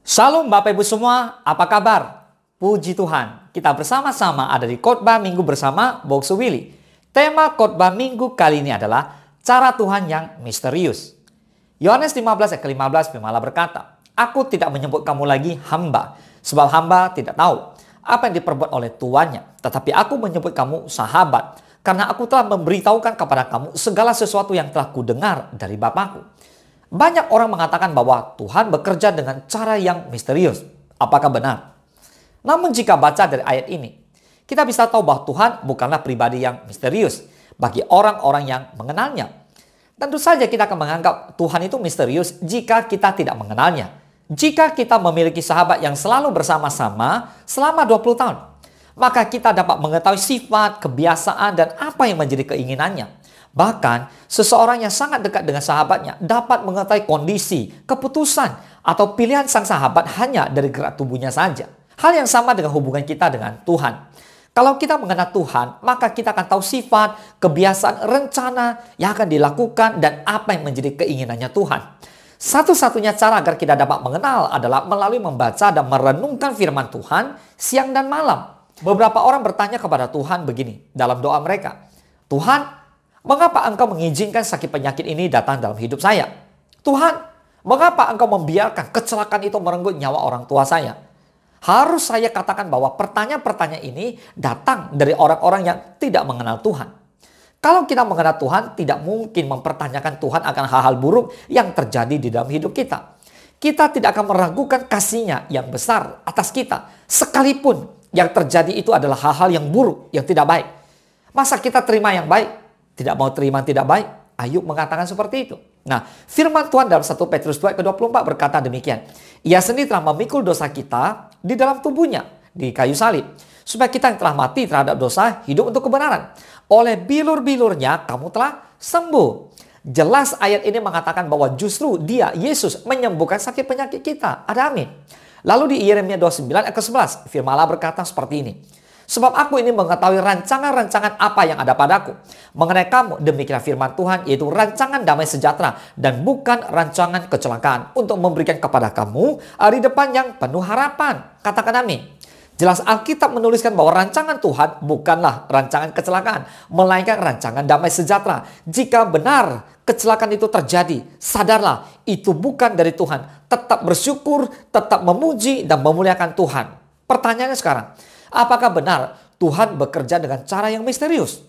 Shalom Bapak Ibu semua, apa kabar? Puji Tuhan, kita bersama-sama ada di khotbah minggu bersama Boksu Willy. Tema khotbah minggu kali ini adalah cara Tuhan yang misterius. Yohanes 15 ayat ke-15 firman Allah berkata, "Aku tidak menyebut kamu lagi hamba, sebab hamba tidak tahu apa yang diperbuat oleh tuannya. Tetapi aku menyebut kamu sahabat, karena aku telah memberitahukan kepada kamu segala sesuatu yang telah kudengar dari Bapakku." Banyak orang mengatakan bahwa Tuhan bekerja dengan cara yang misterius. Apakah benar? Namun jika baca dari ayat ini, kita bisa tahu bahwa Tuhan bukanlah pribadi yang misterius bagi orang-orang yang mengenalnya. Tentu saja kita akan menganggap Tuhan itu misterius jika kita tidak mengenalnya. Jika kita memiliki sahabat yang selalu bersama-sama selama 20 tahun, maka kita dapat mengetahui sifat, kebiasaan, dan apa yang menjadi keinginannya. Bahkan, seseorang yang sangat dekat dengan sahabatnya dapat mengetahui kondisi, keputusan, atau pilihan sang sahabat hanya dari gerak tubuhnya saja. Hal yang sama dengan hubungan kita dengan Tuhan. Kalau kita mengenal Tuhan, maka kita akan tahu sifat, kebiasaan, rencana yang akan dilakukan, dan apa yang menjadi keinginannya Tuhan. Satu-satunya cara agar kita dapat mengenal adalah melalui membaca dan merenungkan firman Tuhan siang dan malam. Beberapa orang bertanya kepada Tuhan begini dalam doa mereka, "Tuhan, mengapa Engkau mengizinkan sakit penyakit ini datang dalam hidup saya? Tuhan, mengapa Engkau membiarkan kecelakaan itu merenggut nyawa orang tua saya?" Harus saya katakan bahwa pertanyaan-pertanyaan ini datang dari orang-orang yang tidak mengenal Tuhan. Kalau kita mengenal Tuhan, tidak mungkin mempertanyakan Tuhan akan hal-hal buruk yang terjadi di dalam hidup kita. Kita tidak akan meragukan kasih-Nya yang besar atas kita, sekalipun yang terjadi itu adalah hal-hal yang buruk, yang tidak baik. Masa kita terima yang baik? Tidak mau terima yang tidak baik? Ayub mengatakan seperti itu. Nah, firman Tuhan dalam 1 Petrus 2 ke 24 berkata demikian. Ia sendiri telah memikul dosa kita di dalam tubuhnya, di kayu salib, supaya kita yang telah mati terhadap dosa hidup untuk kebenaran. Oleh bilur-bilurnya kamu telah sembuh. Jelas ayat ini mengatakan bahwa justru Dia, Yesus, menyembuhkan sakit penyakit kita. Ada amin. Lalu di Yeremia 29 ayat ke-11, firman Allah berkata seperti ini. "Sebab aku ini mengetahui rancangan-rancangan apa yang ada padaku. Mengenai kamu, demikianlah firman Tuhan, yaitu rancangan damai sejahtera dan bukan rancangan kecelakaan, untuk memberikan kepada kamu hari depan yang penuh harapan." Katakan amin. Jelas Alkitab menuliskan bahwa rancangan Tuhan bukanlah rancangan kecelakaan, melainkan rancangan damai sejahtera. Jika benar kecelakaan itu terjadi, sadarlah itu bukan dari Tuhan. Tetap bersyukur, tetap memuji dan memuliakan Tuhan. Pertanyaannya sekarang, apakah benar Tuhan bekerja dengan cara yang misterius?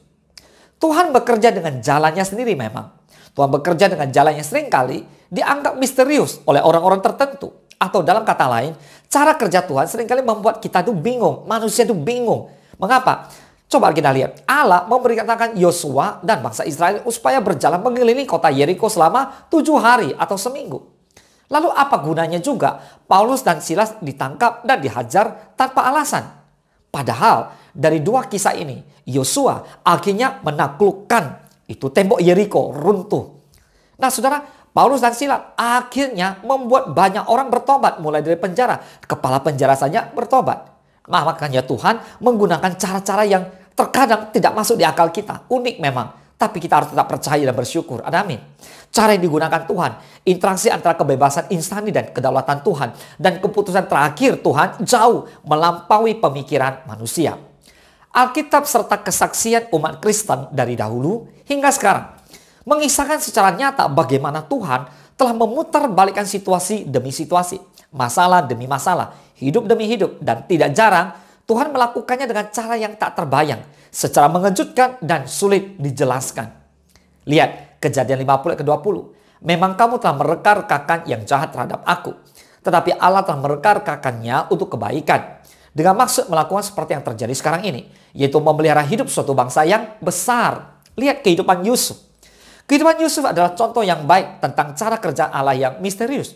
Tuhan bekerja dengan jalannya sendiri memang. Tuhan bekerja dengan jalan yang seringkali dianggap misterius oleh orang-orang tertentu. Atau dalam kata lain, cara kerja Tuhan seringkali membuat kita itu bingung. Manusia itu bingung. Mengapa? Coba kita lihat. Allah memerintahkan Yosua dan bangsa Israel supaya berjalan mengelilingi kota Yeriko selama 7 hari atau seminggu. Lalu apa gunanya juga Paulus dan Silas ditangkap dan dihajar tanpa alasan? Padahal dari dua kisah ini, Yosua akhirnya menaklukkan itu tembok Yeriko runtuh. Nah saudara, Paulus dan Silas akhirnya membuat banyak orang bertobat mulai dari penjara. Kepala penjara saja bertobat. Nah, makanya Tuhan menggunakan cara-cara yang terkadang tidak masuk di akal kita. Unik memang. Tapi kita harus tetap percaya dan bersyukur. Ada amin. Cara yang digunakan Tuhan. Interaksi antara kebebasan insani dan kedaulatan Tuhan. Dan keputusan terakhir Tuhan jauh melampaui pemikiran manusia. Alkitab serta kesaksian umat Kristen dari dahulu hingga sekarang mengisahkan secara nyata bagaimana Tuhan telah memutar balikkan situasi demi situasi, masalah demi masalah, hidup demi hidup, dan tidak jarang Tuhan melakukannya dengan cara yang tak terbayang, secara mengejutkan dan sulit dijelaskan. Lihat Kejadian 50 ke 20. "Memang kamu telah mereka-rekakan yang jahat terhadap aku, tetapi Allah telah mereka-rekakannya untuk kebaikan, dengan maksud melakukan seperti yang terjadi sekarang ini, yaitu memelihara hidup suatu bangsa yang besar." Lihat kehidupan Yusuf. Kehidupan Yusuf adalah contoh yang baik tentang cara kerja Allah yang misterius.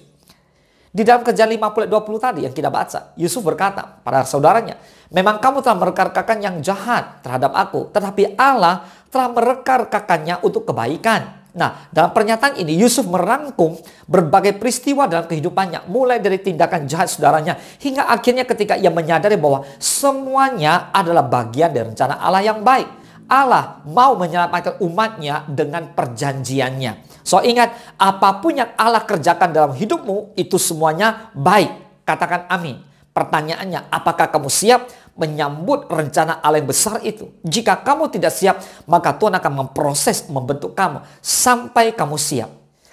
Di dalam Kejadian 50 ayat 20 tadi yang kita baca, Yusuf berkata pada saudaranya, "Memang kamu telah mereka-rekakan yang jahat terhadap aku, tetapi Allah telah mereka-rekakannya untuk kebaikan." Nah, dalam pernyataan ini Yusuf merangkum berbagai peristiwa dalam kehidupannya, mulai dari tindakan jahat saudaranya hingga akhirnya ketika ia menyadari bahwa semuanya adalah bagian dari rencana Allah yang baik. Allah mau menyelamatkan umatnya dengan perjanjiannya. So ingat, apapun yang Allah kerjakan dalam hidupmu, itu semuanya baik. Katakan amin. Pertanyaannya, apakah kamu siap menyambut rencana Allah yang besar itu? Jika kamu tidak siap, maka Tuhan akan memproses, membentuk kamu sampai kamu siap.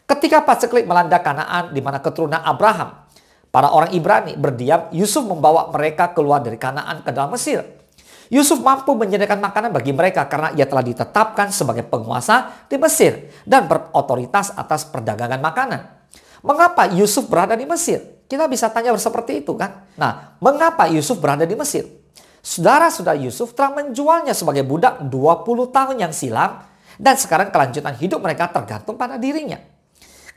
Ketika paceklik melanda Kanaan, di mana keturunan Abraham, para orang Ibrani berdiam, Yusuf membawa mereka keluar dari Kanaan ke dalam Mesir. Yusuf mampu menyediakan makanan bagi mereka karena ia telah ditetapkan sebagai penguasa di Mesir dan berotoritas atas perdagangan makanan. Mengapa Yusuf berada di Mesir? Kita bisa tanya seperti itu kan? Nah, mengapa Yusuf berada di Mesir? Saudara-saudara Yusuf telah menjualnya sebagai budak 20 tahun yang silam dan sekarang kelanjutan hidup mereka tergantung pada dirinya.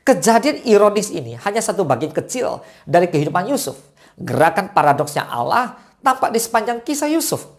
Kejadian ironis ini hanya satu bagian kecil dari kehidupan Yusuf. Gerakan paradoksnya Allah tampak di sepanjang kisah Yusuf.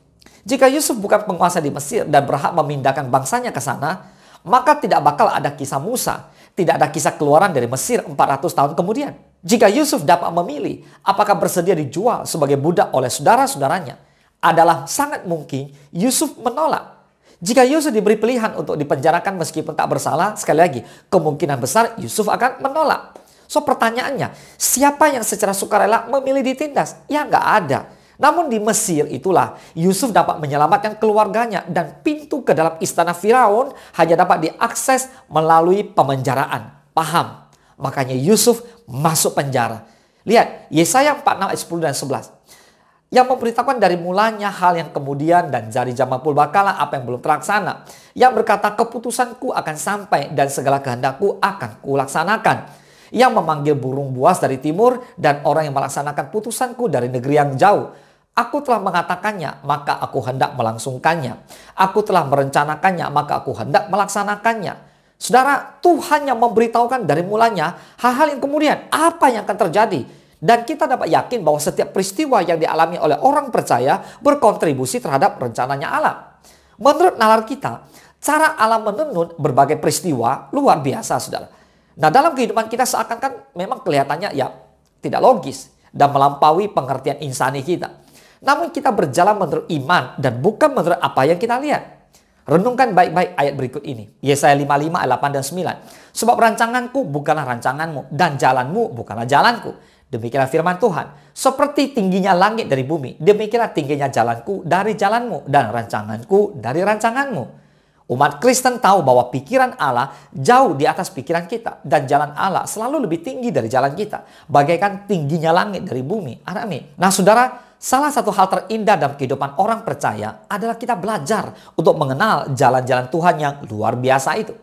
Jika Yusuf bukan penguasa di Mesir dan berhak memindahkan bangsanya ke sana, maka tidak bakal ada kisah Musa. Tidak ada kisah keluaran dari Mesir 400 tahun kemudian. Jika Yusuf dapat memilih apakah bersedia dijual sebagai budak oleh saudara-saudaranya, adalah sangat mungkin Yusuf menolak. Jika Yusuf diberi pilihan untuk dipenjarakan meskipun tak bersalah, sekali lagi, kemungkinan besar Yusuf akan menolak. So pertanyaannya, siapa yang secara sukarela memilih ditindas? Ya nggak ada. Namun di Mesir itulah Yusuf dapat menyelamatkan keluarganya dan pintu ke dalam istana Firaun hanya dapat diakses melalui pemenjaraan. Paham? Makanya Yusuf masuk penjara. Lihat Yesaya 46 ayat 10 dan 11. Yang memberitakan dari mulanya hal yang kemudian dan dari zaman purbakala apa yang belum terlaksana. Yang berkata keputusanku akan sampai dan segala kehendakku akan kulaksanakan. Yang memanggil burung buas dari timur dan orang yang melaksanakan putusanku dari negeri yang jauh. Aku telah mengatakannya, maka aku hendak melangsungkannya. Aku telah merencanakannya, maka aku hendak melaksanakannya. Saudara, Tuhan yang memberitahukan dari mulanya hal-hal yang kemudian apa yang akan terjadi. Dan kita dapat yakin bahwa setiap peristiwa yang dialami oleh orang percaya berkontribusi terhadap rencananya Allah. Menurut nalar kita, cara Allah menenun berbagai peristiwa luar biasa, saudara. Nah, dalam kehidupan kita seakan-akan memang kelihatannya ya tidak logis dan melampaui pengertian insani kita. Namun kita berjalan menurut iman dan bukan menurut apa yang kita lihat. Renungkan baik-baik ayat berikut ini. Yesaya 55 ayat 8 dan 9. Sebab rancanganku bukanlah rancanganmu dan jalanmu bukanlah jalanku. Demikianlah firman Tuhan. Seperti tingginya langit dari bumi, demikianlah tingginya jalanku dari jalanmu dan rancanganku dari rancanganmu. Umat Kristen tahu bahwa pikiran Allah jauh di atas pikiran kita. Dan jalan Allah selalu lebih tinggi dari jalan kita. Bagaikan tingginya langit dari bumi. Amin. Nah saudara, salah satu hal terindah dalam kehidupan orang percaya adalah kita belajar untuk mengenal jalan-jalan Tuhan yang luar biasa itu.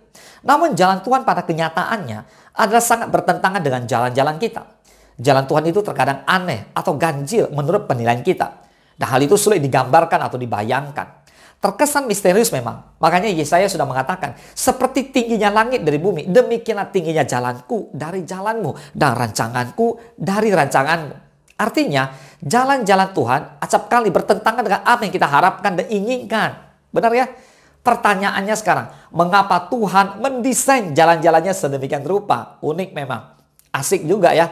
Namun jalan Tuhan pada kenyataannya adalah sangat bertentangan dengan jalan-jalan kita. Jalan Tuhan itu terkadang aneh atau ganjil menurut penilaian kita. Dan hal itu sulit digambarkan atau dibayangkan. Terkesan misterius memang. Makanya Yesaya sudah mengatakan, seperti tingginya langit dari bumi, demikianlah tingginya jalanku dari jalanmu dan rancanganku dari rancanganmu. Artinya, jalan-jalan Tuhan acap kali bertentangan dengan apa yang kita harapkan dan inginkan. Benar ya? Pertanyaannya sekarang, mengapa Tuhan mendesain jalan-jalannya sedemikian rupa? Unik memang. Asik juga ya.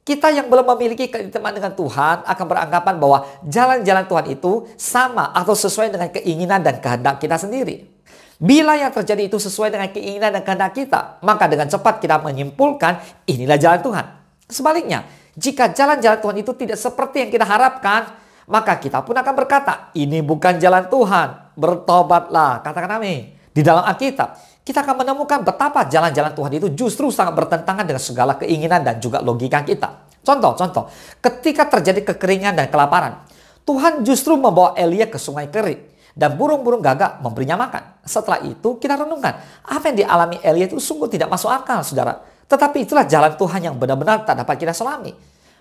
Kita yang belum memiliki keintiman dengan Tuhan akan beranggapan bahwa jalan-jalan Tuhan itu sama atau sesuai dengan keinginan dan kehendak kita sendiri. Bila yang terjadi itu sesuai dengan keinginan dan kehendak kita, maka dengan cepat kita menyimpulkan inilah jalan Tuhan. Sebaliknya, jika jalan-jalan Tuhan itu tidak seperti yang kita harapkan, maka kita pun akan berkata, ini bukan jalan Tuhan, bertobatlah, katakan amin. Di dalam Alkitab, kita akan menemukan betapa jalan-jalan Tuhan itu justru sangat bertentangan dengan segala keinginan dan juga logika kita. Contoh, ketika terjadi kekeringan dan kelaparan, Tuhan justru membawa Elia ke sungai kering dan burung-burung gagak memberinya makan. Setelah itu kita renungkan, apa yang dialami Elia itu sungguh tidak masuk akal, saudara. Tetapi itulah jalan Tuhan yang benar-benar tak dapat kita selami.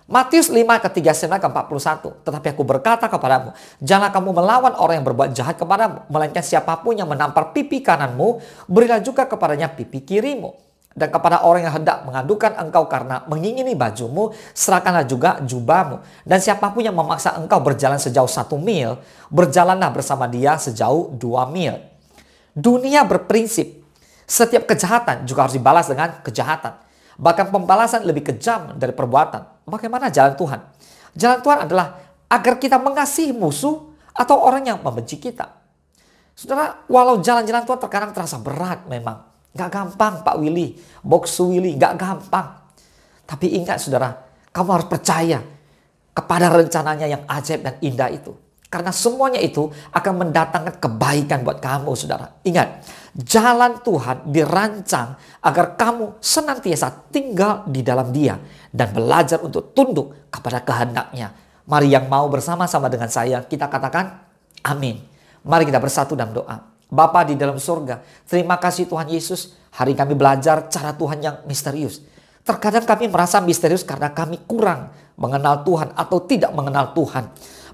Matius 5 ke 39 ke 41. Tetapi aku berkata kepadamu, janganlah kamu melawan orang yang berbuat jahat kepadamu, melainkan siapapun yang menampar pipi kananmu, berilah juga kepadanya pipi kirimu. Dan kepada orang yang hendak mengadukan engkau karena mengingini bajumu, serahkanlah juga jubahmu. Dan siapapun yang memaksa engkau berjalan sejauh 1 mil, berjalanlah bersama dia sejauh 2 mil. Dunia berprinsip, setiap kejahatan juga harus dibalas dengan kejahatan. Bahkan pembalasan lebih kejam dari perbuatan. Bagaimana jalan Tuhan? Jalan Tuhan adalah agar kita mengasihi musuh atau orang yang membenci kita. Saudara, walau jalan-jalan Tuhan terkadang terasa berat memang. Gak gampang Pak Willy, Boksu Willy, gak gampang. Tapi ingat saudara, kamu harus percaya kepada rencananya yang ajaib dan indah itu. Karena semuanya itu akan mendatangkan kebaikan buat kamu saudara. Ingat, jalan Tuhan dirancang agar kamu senantiasa tinggal di dalam Dia dan belajar untuk tunduk kepada kehendak-Nya. Mari yang mau bersama-sama dengan saya, kita katakan amin. Mari kita bersatu dalam doa. Bapa di dalam surga, terima kasih Tuhan Yesus. Hari kami belajar cara Tuhan yang misterius. Terkadang kami merasa misterius karena kami kurang mengenal Tuhan atau tidak mengenal Tuhan.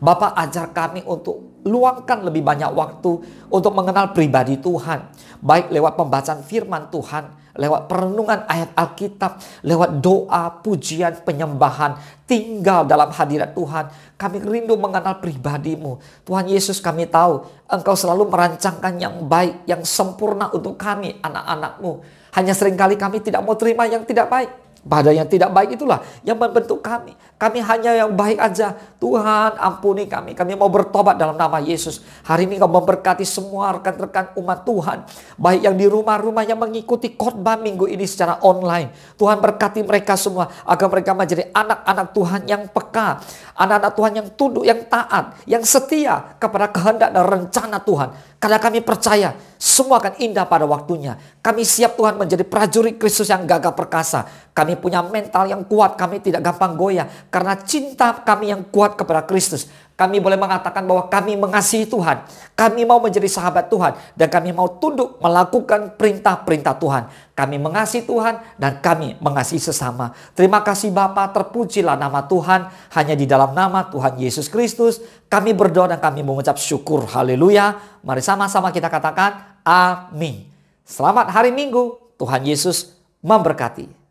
Bapa, ajar kami untuk luangkan lebih banyak waktu untuk mengenal pribadi Tuhan. Baik lewat pembacaan firman Tuhan, lewat perenungan ayat Alkitab, lewat doa, pujian, penyembahan, tinggal dalam hadirat Tuhan. Kami rindu mengenal pribadi-Mu. Tuhan Yesus, kami tahu Engkau selalu merancangkan yang baik, yang sempurna untuk kami, anak-anak-Mu. Hanya seringkali kami tidak mau terima yang tidak baik. Pada yang tidak baik itulah yang membentuk kami. Kami hanya yang baik aja. Tuhan ampuni kami. Kami mau bertobat dalam nama Yesus. Hari ini Kau memberkati semua rekan-rekan umat Tuhan. Baik yang di rumah-rumah yang mengikuti khotbah minggu ini secara online. Tuhan berkati mereka semua. Agar mereka menjadi anak-anak Tuhan yang peka. Anak-anak Tuhan yang tunduk, yang taat, yang setia kepada kehendak dan rencana Tuhan. Karena kami percaya semua akan indah pada waktunya. Kami siap Tuhan menjadi prajurit Kristus yang gagah perkasa. Kami punya mental yang kuat, kami tidak gampang goyah. Karena cinta kami yang kuat kepada Kristus. Kami boleh mengatakan bahwa kami mengasihi Tuhan. Kami mau menjadi sahabat Tuhan. Dan kami mau tunduk melakukan perintah-perintah Tuhan. Kami mengasihi Tuhan dan kami mengasihi sesama. Terima kasih Bapa, terpujilah nama Tuhan. Hanya di dalam nama Tuhan Yesus Kristus kami berdoa dan kami mengucap syukur. Haleluya. Mari sama-sama kita katakan amin. Selamat hari Minggu. Tuhan Yesus memberkati.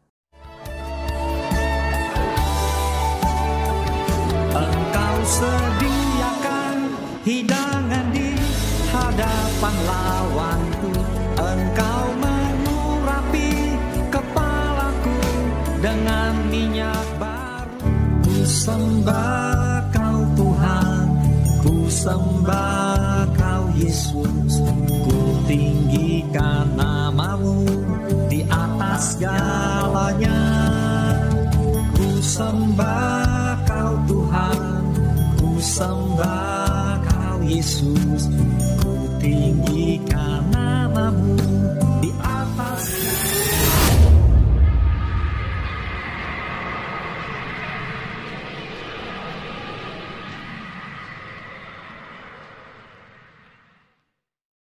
Sediakan hidangan di hadapan lawanku. Engkau mengurapi kepalaku dengan minyak baru. Ku sembah Kau Tuhan, ku sembah Kau Yesus. Ku tinggikan nama-Mu di atas segalanya. Ku sembah Kau Tuhan, sembah Kau Yesus, ku tinggikan nama-Mu di atas.